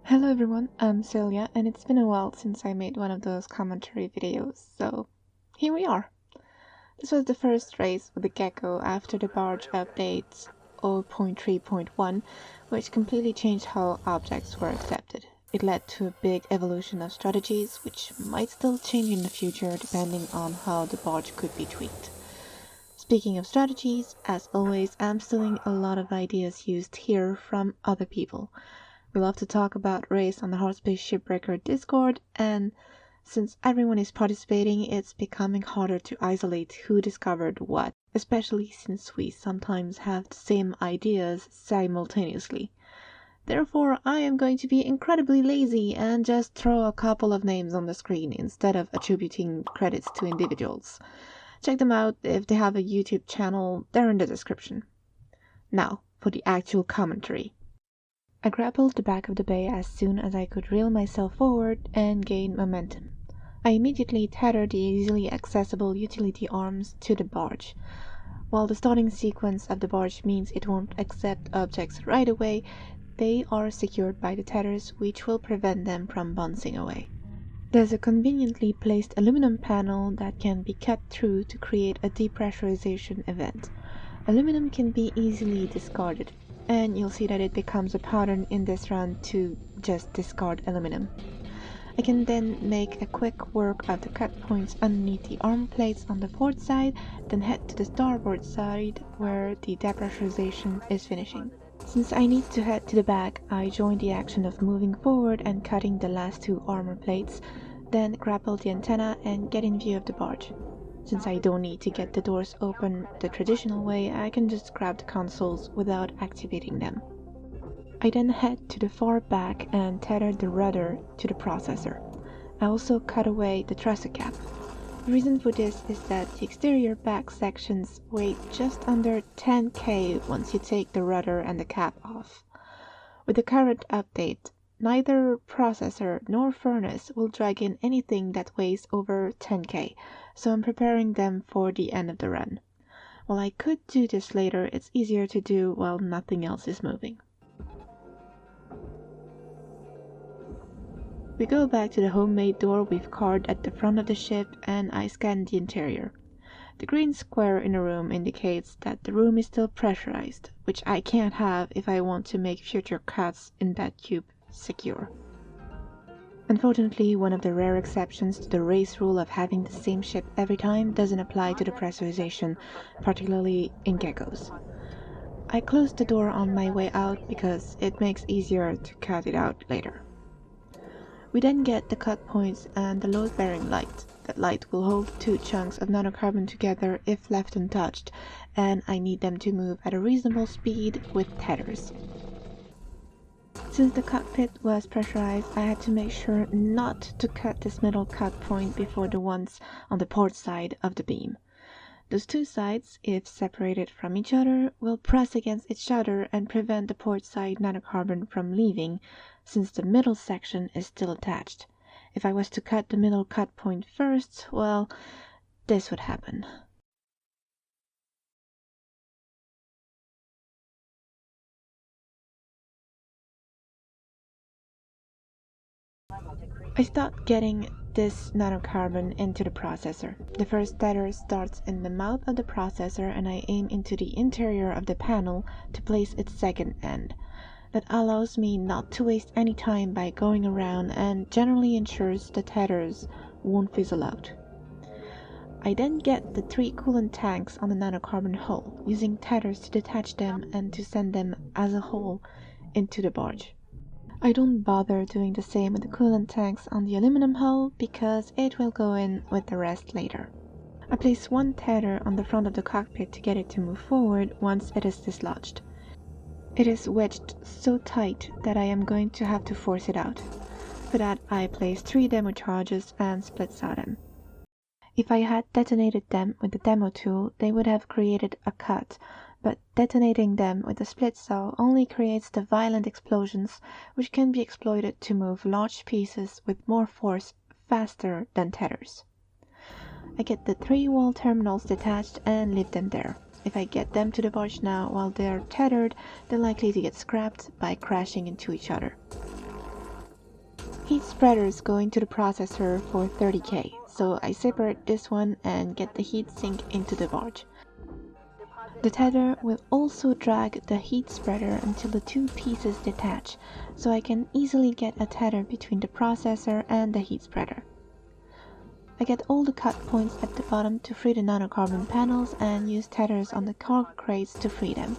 Hello everyone, I'm Celia, and it's been a while since I made one of those commentary videos, so here we are. This was the first race with the Gecko after the barge update 0.3.1, which completely changed how objects were accepted. It led to a big evolution of strategies, which might still change in the future depending on how the barge could be tweaked. Speaking of strategies, as always, I'm stealing a lot of ideas used here from other people. We love to talk about race on the Hardspace Shipbreaker Discord, and since everyone is participating, it's becoming harder to isolate who discovered what, especially since we sometimes have the same ideas simultaneously. Therefore, I am going to be incredibly lazy and just throw a couple of names on the screen instead of attributing credits to individuals. Check them out if they have a YouTube channel, they're in the description. Now, for the actual commentary. I grappled the back of the bay as soon as I could reel myself forward and gain momentum. I immediately tethered the easily accessible utility arms to the barge. While the starting sequence of the barge means it won't accept objects right away, they are secured by the tethers, which will prevent them from bouncing away. There's a conveniently placed aluminum panel that can be cut through to create a depressurization event. Aluminum can be easily discarded, and you'll see that it becomes a pattern in this run to just discard aluminum. I can then make a quick work of the cut points underneath the arm plates on the port side, then head to the starboard side where the depressurization is finishing. Since I need to head to the back, I join the action of moving forward and cutting the last two armor plates, then grapple the antenna and get in view of the barge. Since I don't need to get the doors open the traditional way, I can just grab the consoles without activating them. I then head to the far back and tether the rudder to the processor. I also cut away the thruster cap. The reason for this is that the exterior back sections weigh just under 10 kg once you take the rudder and the cap off. With the current update, neither processor nor furnace will drag in anything that weighs over 10 kg, so I'm preparing them for the end of the run. While I could do this later, it's easier to do while nothing else is moving. We go back to the homemade door we've carved at the front of the ship, and I scan the interior. The green square in the room indicates that the room is still pressurized, which I can't have if I want to make future cuts in that cube secure. Unfortunately, one of the rare exceptions to the race rule of having the same ship every time doesn't apply to the pressurization, particularly in Geckos. I close the door on my way out because it makes easier to cut it out later. We then get the cut points and the load-bearing light. That light will hold two chunks of nanocarbon together if left untouched, and I need them to move at a reasonable speed with tethers. Since the cockpit was pressurized, I had to make sure not to cut this middle cut point before the ones on the port side of the beam. Those two sides, if separated from each other, will press against each other and prevent the port side nanocarbon from leaving, since the middle section is still attached. If I was to cut the middle cut point first, well, this would happen. I start getting this nanocarbon into the processor. The first tether starts in the mouth of the processor, and I aim into the interior of the panel to place its second end. That allows me not to waste any time by going around and generally ensures the tethers won't fizzle out. I then get the 3 coolant tanks on the nanocarbon hull, using tethers to detach them and to send them as a whole into the barge. I don't bother doing the same with the coolant tanks on the aluminum hull because it will go in with the rest later. I place one tether on the front of the cockpit to get it to move forward once it is dislodged. It is wedged so tight that I am going to have to force it out. For that, I place 3 demo charges and split saw them. If I had detonated them with the demo tool, they would have created a cut, but detonating them with the split saw only creates the violent explosions which can be exploited to move large pieces with more force faster than tethers. I get the 3 wall terminals detached and leave them there. If I get them to the barge now while they're tethered, they're likely to get scrapped by crashing into each other. Heat spreaders go into the processor for 30K, so I separate this one and get the heat sink into the barge. The tether will also drag the heat spreader until the two pieces detach, so I can easily get a tether between the processor and the heat spreader. I get all the cut points at the bottom to free the nanocarbon panels and use tethers on the cargo crates to free them.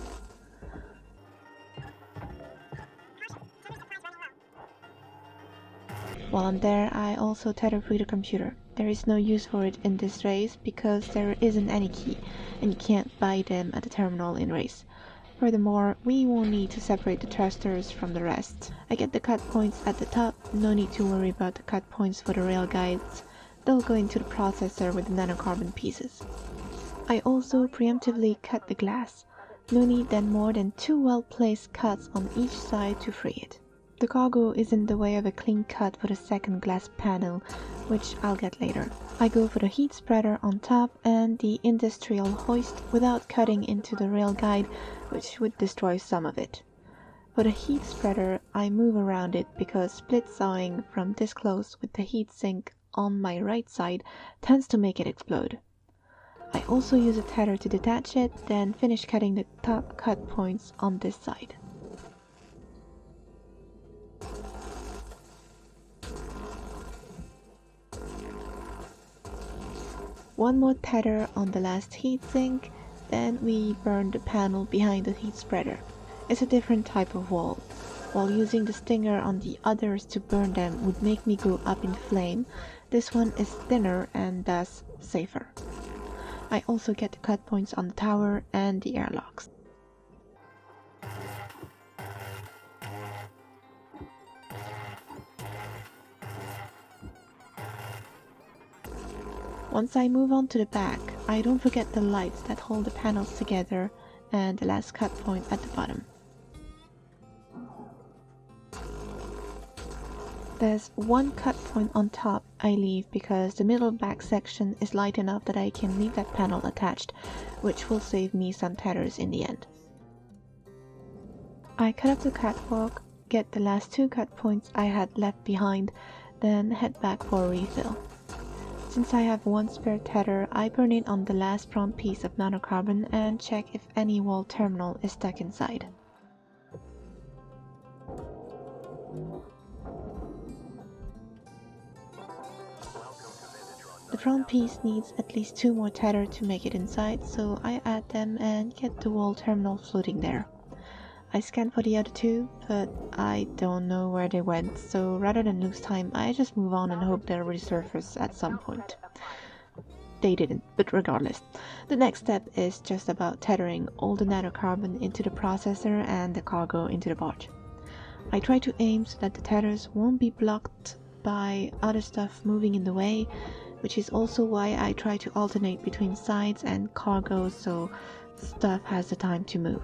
While I'm there, I also tether free the computer. There is no use for it in this race because there isn't any key, and you can't buy them at the terminal in race. Furthermore, we won't need to separate the thrusters from the rest. I get the cut points at the top, no need to worry about the cut points for the rail guides. They'll go into the processor with the nanocarbon pieces. I also preemptively cut the glass. No need then more than 2 well-placed cuts on each side to free it. The cargo is in the way of a clean cut for the second glass panel, which I'll get later. I go for the heat spreader on top and the industrial hoist without cutting into the rail guide, which would destroy some of it. For the heat spreader, I move around it because split sawing from this close with the heat sink on my right side tends to make it explode. I also use a tether to detach it, then finish cutting the top cut points on this side. One more tether on the last heatsink, then we burn the panel behind the heat spreader. It's a different type of wall. While using the stinger on the others to burn them would make me go up in flame, this one is thinner and thus safer. I also get the cut points on the tower and the airlocks. Once I move on to the back, I don't forget the lights that hold the panels together and the last cut point at the bottom. There's one cut point on top I leave because the middle back section is light enough that I can leave that panel attached, which will save me some tethers in the end. I cut up the catwalk, get the last 2 cut points I had left behind, then head back for a refill. Since I have 1 spare tether, I burn it on the last front piece of nanocarbon and check if any wall terminal is stuck inside. The front piece needs at least 2 more tether to make it inside, so I add them and get the wall terminal floating there. I scan for the other 2, but I don't know where they went, so rather than lose time, I just move on and hope they'll resurface at some point. They didn't, but regardless. The next step is just about tethering all the nanocarbon into the processor and the cargo into the barge. I try to aim so that the tethers won't be blocked by other stuff moving in the way, which is also why I try to alternate between sides and cargo so stuff has the time to move.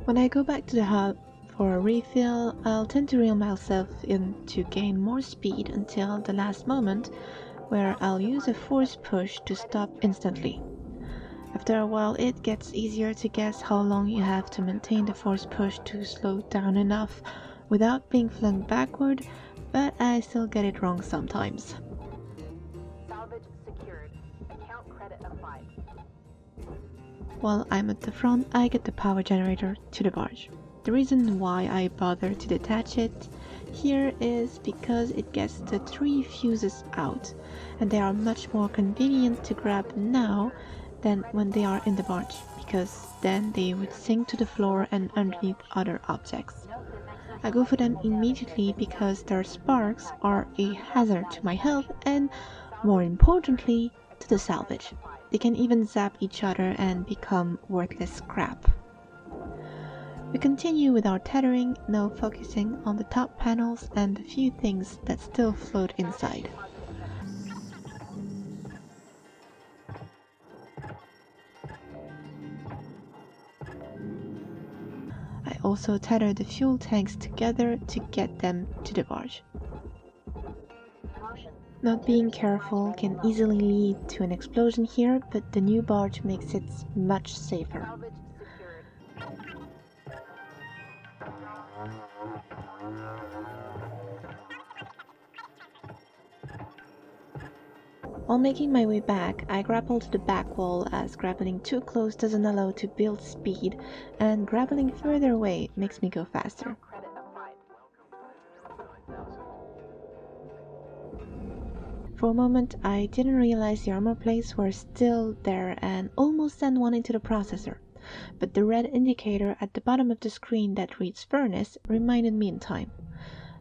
When I go back to the hub for a refill, I'll tend to reel myself in to gain more speed until the last moment, where I'll use a force push to stop instantly. After a while it gets easier to guess how long you have to maintain the force push to slow down enough without being flung backward, but I still get it wrong sometimes. Salvage secured. Account credit applied. While I'm at the front, I get the power generator to the barge. The reason why I bother to detach it here is because it gets the 3 fuses out, and they are much more convenient to grab now than when they are in the barge, because then they would sink to the floor and underneath other objects. I go for them immediately because their sparks are a hazard to my health and, more importantly, to the salvage. They can even zap each other and become worthless scrap. We continue with our tethering, now focusing on the top panels and the few things that still float inside. I also tether the fuel tanks together to get them to the barge. Not being careful can easily lead to an explosion here, but the new barge makes it much safer. Salvage secured. While making my way back, I grappled to the back wall as grappling too close doesn't allow to build speed, and grappling further away makes me go faster. Account credit applied. For a moment, I didn't realize the armor plates were still there and almost sent one into the processor, but the red indicator at the bottom of the screen that reads furnace reminded me in time.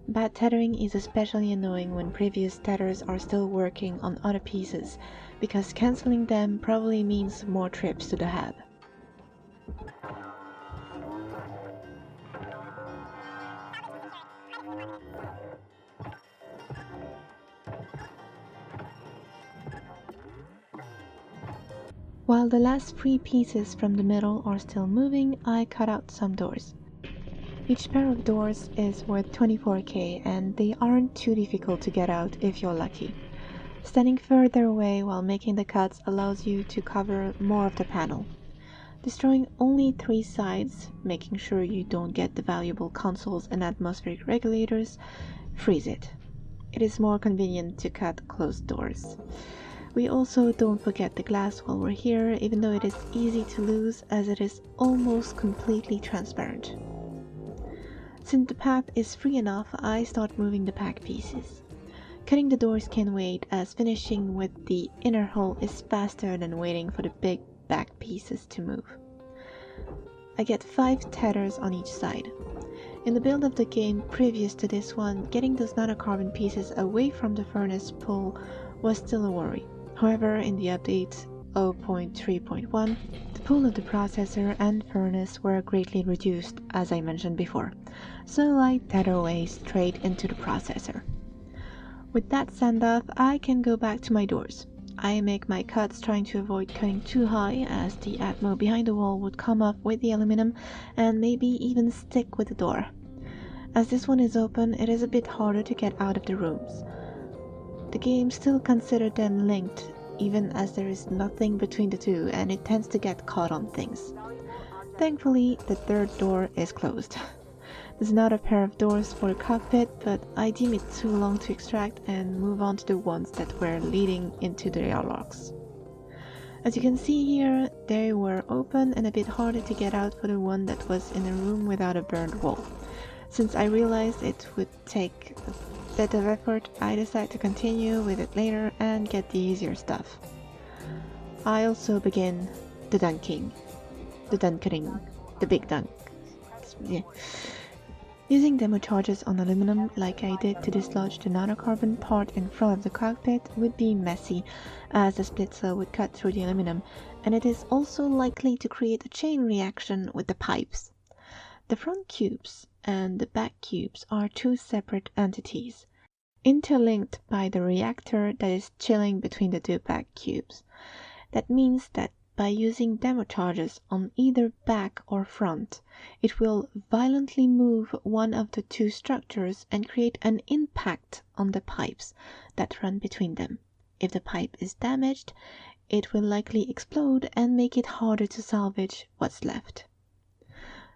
Bad tethering is especially annoying when previous tethers are still working on other pieces, because cancelling them probably means more trips to the hub. While the last 3 pieces from the middle are still moving, I cut out some doors. Each pair of doors is worth 24k and they aren't too difficult to get out if you're lucky. Standing further away while making the cuts allows you to cover more of the panel. Destroying only 3 sides, making sure you don't get the valuable consoles and atmospheric regulators, frees it. It is more convenient to cut closed doors. We also don't forget the glass while we're here, even though it is easy to lose as it is almost completely transparent. Since the path is free enough, I start moving the pack pieces. Cutting the doors can wait, as finishing with the inner hull is faster than waiting for the big back pieces to move. I get 5 tethers on each side. In the build of the game previous to this one, getting those nanocarbon pieces away from the furnace pull was still a worry. However, in the update 0.3.1, the pull of the processor and furnace were greatly reduced, as I mentioned before, so I tether away straight into the processor. With that send off, I can go back to my doors. I make my cuts trying to avoid cutting too high, as the atmo behind the wall would come up with the aluminum and maybe even stick with the door. As this one is open, it is a bit harder to get out of the rooms. The game still considers them linked, even as there is nothing between the two, and it tends to get caught on things. Thankfully, the third door is closed. There's another pair of doors for the cockpit, but I deem it too long to extract and move on to the ones that were leading into the airlocks. As you can see here, they were open and a bit harder to get out for the one that was in a room without a burned wall. Since I realized it would take a bit of effort, I decided to continue with it later and get the easier stuff. I also begin the dunkering, the big dunk. Yeah. Using demo charges on aluminum like I did to dislodge the nanocarbon part in front of the cockpit would be messy, as the split cell would cut through the aluminum, and it is also likely to create a chain reaction with the pipes. The front cubes and the back cubes are 2 separate entities, interlinked by the reactor that is chilling between the 2 back cubes. That means that by using demo charges on either back or front, it will violently move one of the 2 structures and create an impact on the pipes that run between them. If the pipe is damaged, it will likely explode and make it harder to salvage what's left.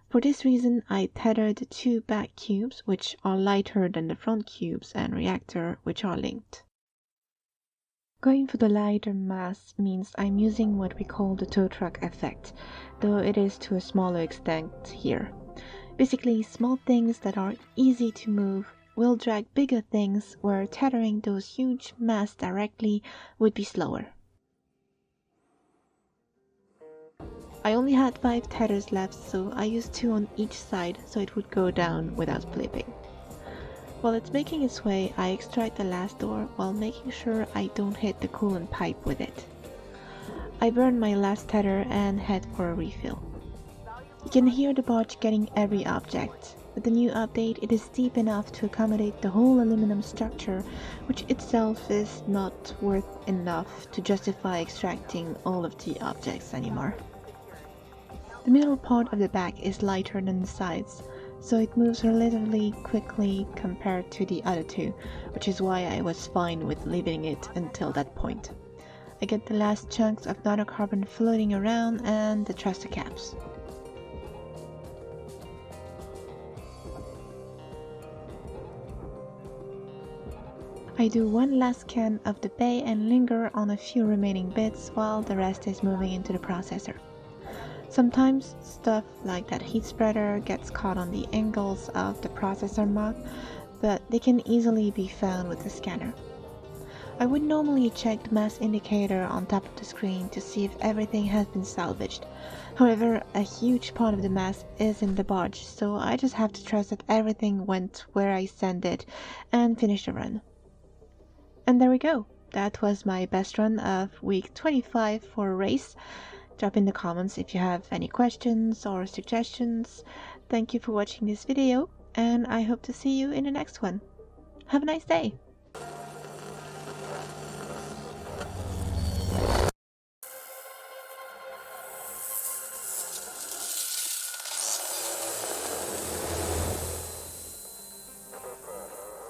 For this reason, I tether the 2 back cubes, which are lighter than the front cubes and reactor, which are linked. Going for the lighter mass means I'm using what we call the tow truck effect, though it is to a smaller extent here. Basically, small things that are easy to move will drag bigger things, where tethering those huge mass directly would be slower. I only had 5 tethers left, so I used 2 on each side so it would go down without flipping. While it's making its way, I extract the last door while making sure I don't hit the coolant pipe with it. I burn my last tether and head for a refill. You can hear the barge getting every object. With the new update, it is deep enough to accommodate the whole aluminum structure, which itself is not worth enough to justify extracting all of the objects anymore. The middle part of the back is lighter than the sides, so it moves relatively quickly compared to the other two, which is why I was fine with leaving it until that point. I get the last chunks of nanocarbon floating around and the thruster caps. I do one last scan of the bay and linger on a few remaining bits while the rest is moving into the processor. Sometimes stuff like that heat spreader gets caught on the angles of the processor mount, but they can easily be found with the scanner. I would normally check the mass indicator on top of the screen to see if everything has been salvaged. However, a huge part of the mass is in the barge, so I just have to trust that everything went where I sent it and finish the run. And there we go. That was my best run of week 25 for a race. Drop in the comments if you have any questions or suggestions. Thank you for watching this video, and I hope to see you in the next one. Have a nice day!